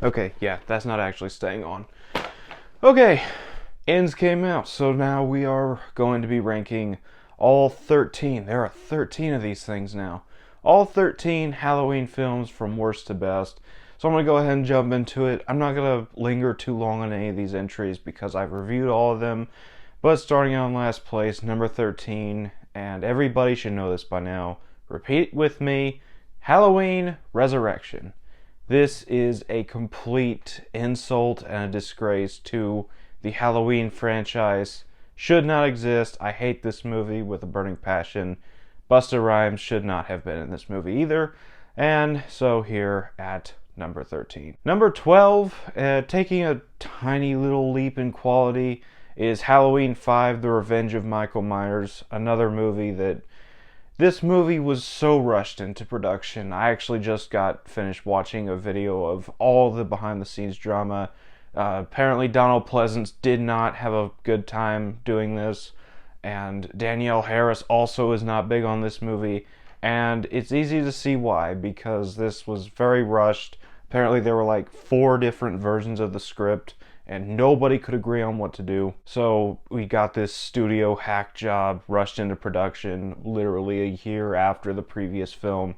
Okay, yeah, that's not actually staying on. Okay, Ends came out, so now we are going to be ranking all 13. There are 13 of these things now. All 13 Halloween films from worst to best. So I'm going to go ahead and jump into it. I'm not going to linger too long on any of these entries because I've reviewed all of them. But starting out in last place, number 13, and everybody should know this by now. Repeat with me, Halloween Resurrection. This is a complete insult and a disgrace to the Halloween franchise. Should not exist. I hate this movie with a burning passion. Busta Rhymes should not have been in this movie either. And so here at number 13. Number 12, taking a tiny little leap in quality, is Halloween 5: The Revenge of Michael Myers. Another movie that this movie was so rushed into production. I actually just got finished watching a video of all the behind the scenes drama. Apparently Donald Pleasence did not have a good time doing this, and Danielle Harris also is not big on this movie, and it's easy to see why, because this was very rushed. Apparently there were like 4 different versions of the script, and nobody could agree on what to do. So we got this studio hack job rushed into production literally a year after the previous film.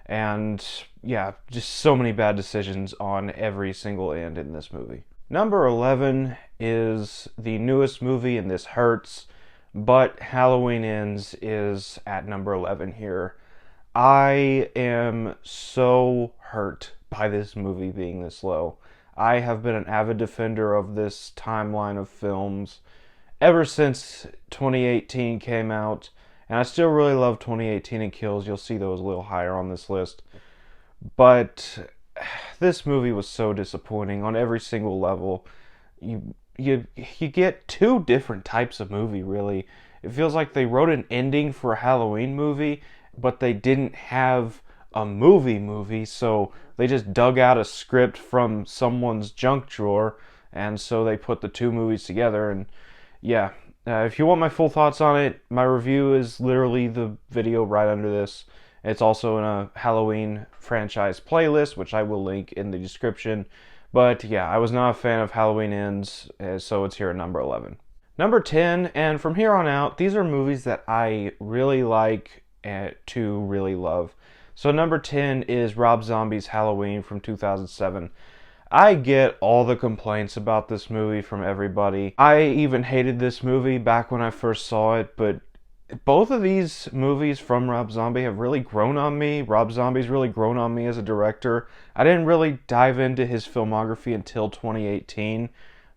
And yeah, just so many bad decisions on every single end in this movie. Number 11 is the newest movie, and this hurts, but Halloween Ends is at number 11 here. I am so hurt by this movie being this low. I have been an avid defender of this timeline of films ever since 2018 came out, and I still really love 2018 and Kills. You'll see those a little higher on this list. But this movie was so disappointing on every single level. You get 2 different types of movie, really. It feels like they wrote an ending for a Halloween movie, but they didn't have a movie, so they just dug out a script from someone's junk drawer, and so they put the 2 movies together. And yeah, if you want my full thoughts on it, my review is literally the video right under this. It's also in a Halloween franchise playlist, which I will link in the description. But yeah, I was not a fan of Halloween Ends, so it's here at number 11. Number 10, and from here on out, these are movies that I really like to really love. So number 10 is Rob Zombie's Halloween from 2007. I get all the complaints about this movie from everybody. I even hated this movie back when I first saw it, but both of these movies from Rob Zombie have really grown on me. Rob Zombie's really grown on me as a director. I didn't really dive into his filmography until 2018,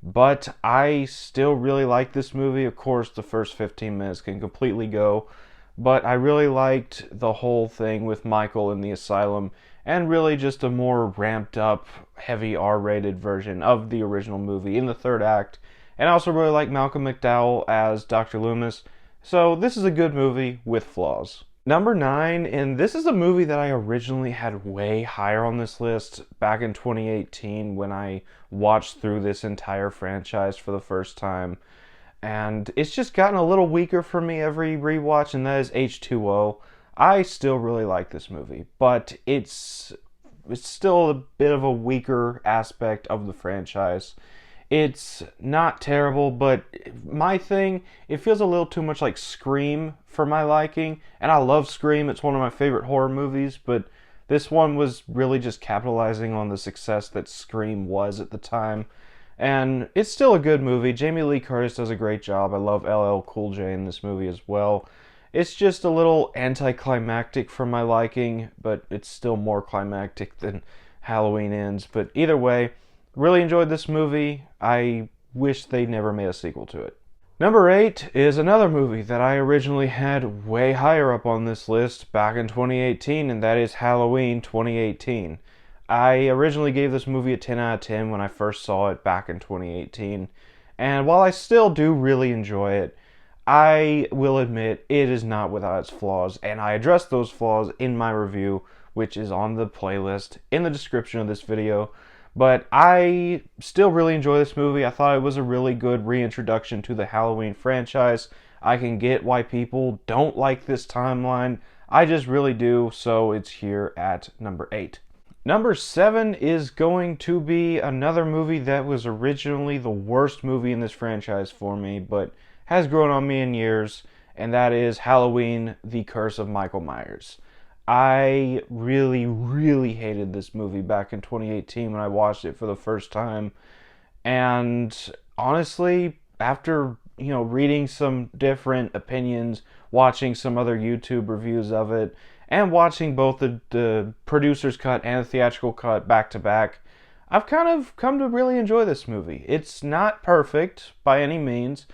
but I still really like this movie. Of course, the first 15 minutes can completely go, but I really liked the whole thing with Michael in the asylum, and really just a more ramped up, heavy R-rated version of the original movie in the 3rd act. And I also really like Malcolm McDowell as Dr. Loomis. So this is a good movie with flaws. Number 9, and this is a movie that I originally had way higher on this list back in 2018 when I watched through this entire franchise for the first time. And it's just gotten a little weaker for me every rewatch, and that is H2O. I still really like this movie, but it's still a bit of a weaker aspect of the franchise. It's not terrible, but my thing, it feels a little too much like Scream for my liking, and I love Scream. It's one of my favorite horror movies, but this one was really just capitalizing on the success that Scream was at the time. And it's still a good movie. Jamie Lee Curtis does a great job. I love LL Cool J in this movie as well. It's just a little anticlimactic for my liking, but it's still more climactic than Halloween Ends. But either way, really enjoyed this movie. I wish they never made a sequel to it. Number 8 is another movie that I originally had way higher up on this list back in 2018, and that is Halloween 2018. I originally gave this movie a 10 out of 10 when I first saw it back in 2018, and while I still do really enjoy it, I will admit it is not without its flaws, and I address those flaws in my review, which is on the playlist in the description of this video. But I still really enjoy this movie. I thought it was a really good reintroduction to the Halloween franchise. I can get why people don't like this timeline. I just really do, so it's here at number 8. Number 7 is going to be another movie that was originally the worst movie in this franchise for me, but has grown on me in years, and that is Halloween: The Curse of Michael Myers. I really, really hated this movie back in 2018 when I watched it for the first time. And honestly, after, reading some different opinions, watching some other YouTube reviews of it, and watching both the producer's cut and the theatrical cut back to back, I've kind of come to really enjoy this movie. It's not perfect by any means,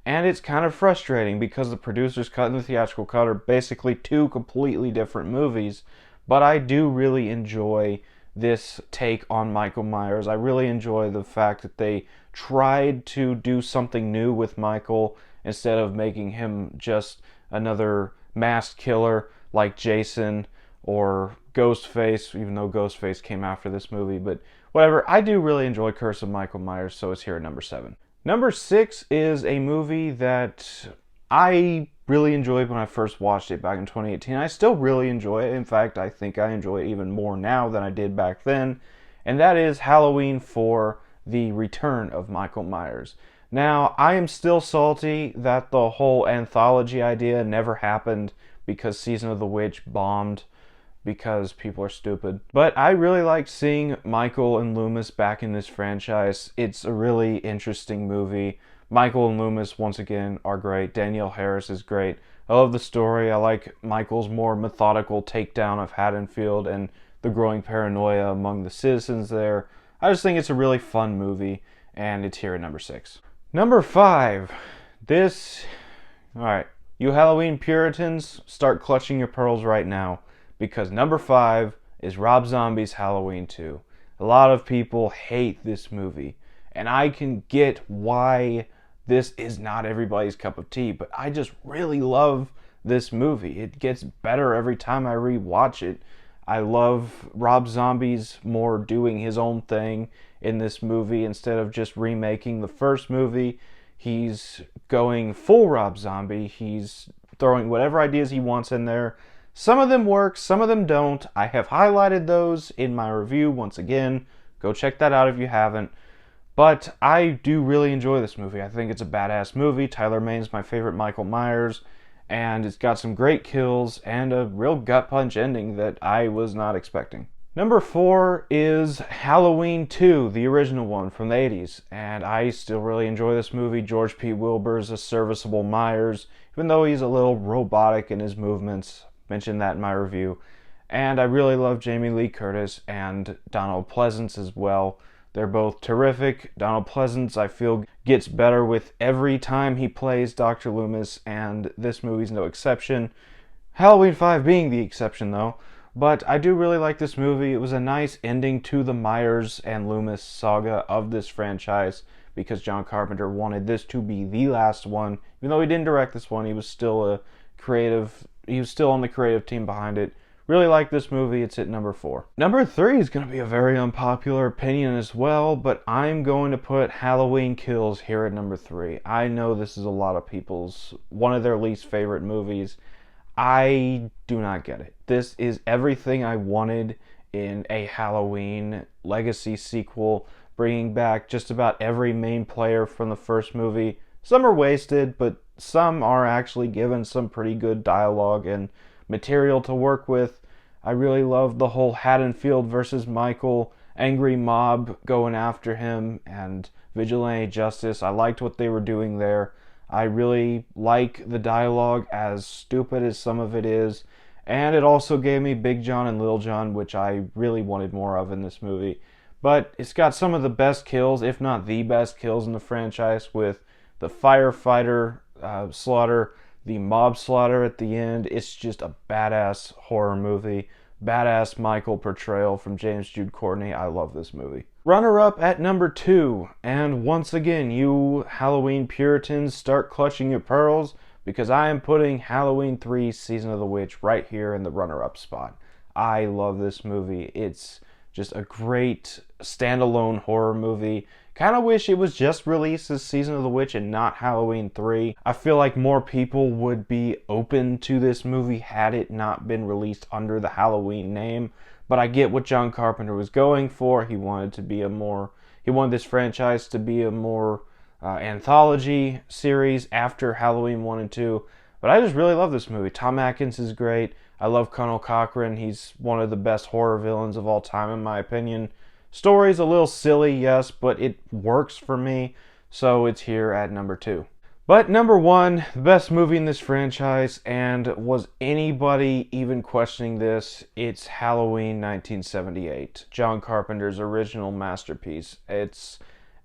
and it's kind of frustrating because the producer's cut and the theatrical cut are basically two completely different movies, but I do really enjoy this take on Michael Myers. I really enjoy the fact that they tried to do something new with Michael instead of making him just another masked killer like Jason or Ghostface, even though Ghostface came after this movie, but whatever. I do really enjoy Curse of Michael Myers, so it's here at number 7. Number 6 is a movie that I really enjoyed when I first watched it back in 2018. I still really enjoy it. In fact, I think I enjoy it even more now than I did back then, and that is Halloween 4: The Return of Michael Myers. Now, I am still salty that the whole anthology idea never happened because Season of the Witch bombed because people are stupid. But I really like seeing Michael and Loomis back in this franchise. It's a really interesting movie. Michael and Loomis, once again, are great. Danielle Harris is great. I love the story. I like Michael's more methodical takedown of Haddonfield and the growing paranoia among the citizens there. I just think it's a really fun movie, and it's here at number 6. Number 5. Alright. You Halloween Puritans, start clutching your pearls right now, because number 5 is Rob Zombie's Halloween 2. A lot of people hate this movie, and I can get why this is not everybody's cup of tea, but I just really love this movie. It gets better every time I rewatch it. I love Rob Zombie's more doing his own thing in this movie instead of just remaking the first movie. He's going full Rob Zombie. He's throwing whatever ideas he wants in there. Some of them work, some of them don't. I have highlighted those in my review once again. Go check that out if you haven't. But I do really enjoy this movie. I think it's a badass movie. Tyler Mane's my favorite Michael Myers, and it's got some great kills and a real gut punch ending that I was not expecting. Number 4 is Halloween 2, the original one from the 80s, and I still really enjoy this movie. George P. Wilbur's a serviceable Myers, even though he's a little robotic in his movements. Mentioned that in my review. And I really love Jamie Lee Curtis and Donald Pleasence as well. They're both terrific. Donald Pleasence, I feel, gets better with every time he plays Dr. Loomis, and this movie's no exception. Halloween 5 being the exception, though. But I do really like this movie. It was a nice ending to the Myers and Loomis saga of this franchise because John Carpenter wanted this to be the last one. Even though he didn't direct this one, he was still on the creative team behind it. Really like this movie. It's at number 4. Number 3 is going to be a very unpopular opinion as well, but I'm going to put Halloween Kills here at number 3. I know this is a lot of people's one of their least favorite movies. I do not get it. This is everything I wanted in a Halloween legacy sequel, bringing back just about every main player from the first movie. Some are wasted, but some are actually given some pretty good dialogue and material to work with. I really love the whole Haddonfield versus Michael angry mob going after him and vigilante justice. I liked what they were doing there. I really like the dialogue, as stupid as some of it is, and it also gave me Big John and Little John, which I really wanted more of in this movie. But it's got some of the best kills, if not the best kills in the franchise, with the firefighter slaughter, the mob slaughter at the end. It's just a badass horror movie. Badass Michael portrayal from James Jude Courtney. I love this movie. Runner-up at number 2, and once again, you Halloween Puritans, start clutching your pearls, because I am putting Halloween 3 Season of the Witch right here in the runner-up spot. I love this movie. It's just a great standalone horror movie. Kind of wish it was just released as Season of the Witch and not Halloween 3. I feel like more people would be open to this movie had it not been released under the Halloween name. but I get what John Carpenter was going for. He wanted this franchise to be a more anthology series after Halloween 1 and 2. But I just really love this movie. Tom Atkins is great. I love Colonel Cochran. He's one of the best horror villains of all time, in my opinion. Story's a little silly, yes, but it works for me, so it's here at number 2. But number 1, the best movie in this franchise, and was anybody even questioning this, it's Halloween 1978, John Carpenter's original masterpiece. It's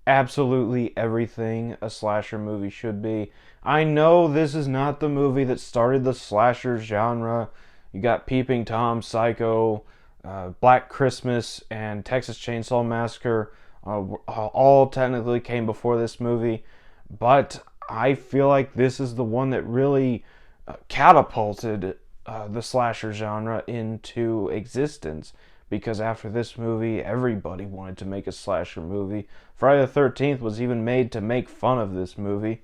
absolutely everything a slasher movie should be. I know this is not the movie that started the slasher genre. You got Peeping Tom, Psycho, Black Christmas, and Texas Chainsaw Massacre all technically came before this movie, but I feel like this is the one that really catapulted the slasher genre into existence, because after this movie, everybody wanted to make a slasher movie. Friday the 13th was even made to make fun of this movie.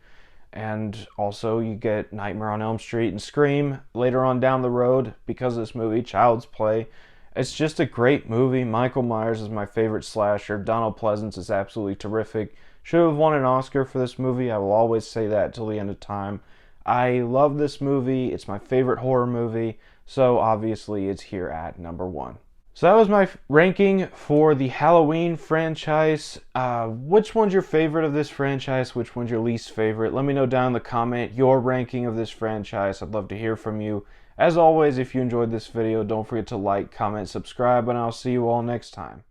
And also you get Nightmare on Elm Street and Scream later on down the road because of this movie, Child's Play. It's just a great movie. Michael Myers is my favorite slasher. Donald Pleasence is absolutely terrific. Should have won an Oscar for this movie. I will always say that till the end of time. I love this movie. It's my favorite horror movie. So obviously it's here at number 1. So that was my ranking for the Halloween franchise. Which one's your favorite of this franchise? Which one's your least favorite? Let me know down in the comment your ranking of this franchise. I'd love to hear from you. As always, if you enjoyed this video, don't forget to like, comment, subscribe, and I'll see you all next time.